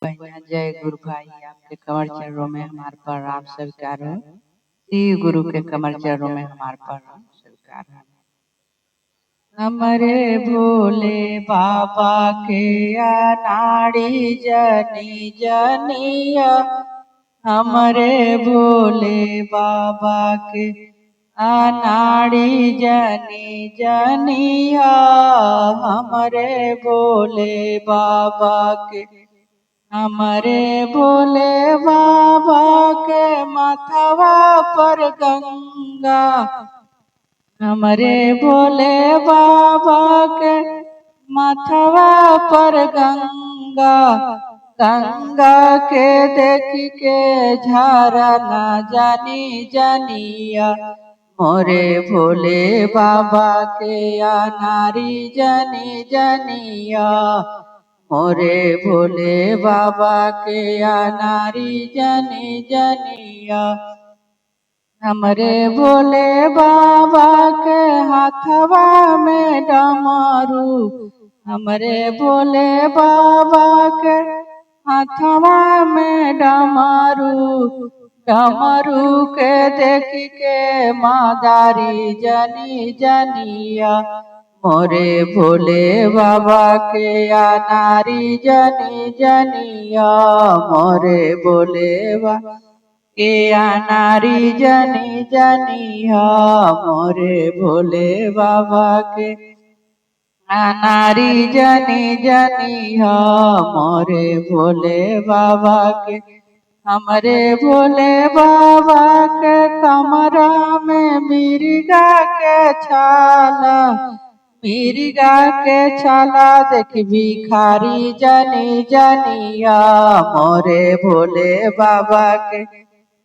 बहना जय गुरु भाई, आपके कमर चरणों में हमारे पर आप स्वीकार है। शिव गुरु के कमर चरणों में हमारे पर स्वीकार है। हमारे भोले बाबा के अनाड़ी जनी जनिया, हमारे भोले बाबा के अनाड़ी जनी जनिया, हमारे भोले बाबा के हमारे भोले बाबा के माथवा पर गंगा, हमारे भोले बाबा के माथवा पर गंगा, गंगा के देख के झारा ना जानी जानिया, मोरे भोले बाबा के अनारी जानी जानिया, मोरे भोले बाबा के अनारी जानी जानिया, हमरे भोले बाबा के हाथवा में डमरू, हमरे भोले बाबा के हाथवा में डमरू, डमरू के देख के मादारी जनी जनिया, मोरे भोले बाबा के अनारी जनी जनिया, मोरे भोले बाबा के अनारी जनी जनिया, मोरे भोले बाबा के अनारी जनी जनिया, मोरे भोले बाबा के हमरे भोले बाबा के कमरा में मिर्गा के छाला, मिर्गा के छाला देख भिखारी जनी जनिया, मोरे भोले बाबा के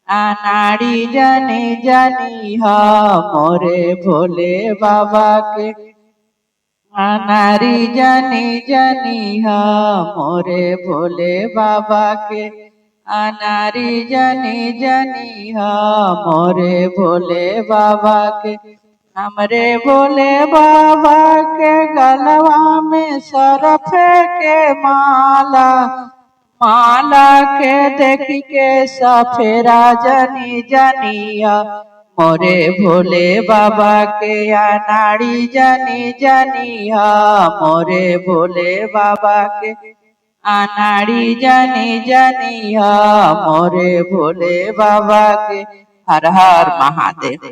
अनाड़ी जनी जनिया, मोरे भोले बाबा के अनाड़ी जनी जनिया, मोरे भोले बाबा के अनारी जनी जनिया, मोरे भोले बाबा के हमरे भोले बाबा के गलवा में सरफ के माला, माला के देख के सफेरा जनी जनिया, मोरे भोले बाबा के अनाड़ी जनी जनिया, मोरे भोले बाबा के अनाड़ी जनी जनिया, मोरे भोले बाबा के हर हर महादेव।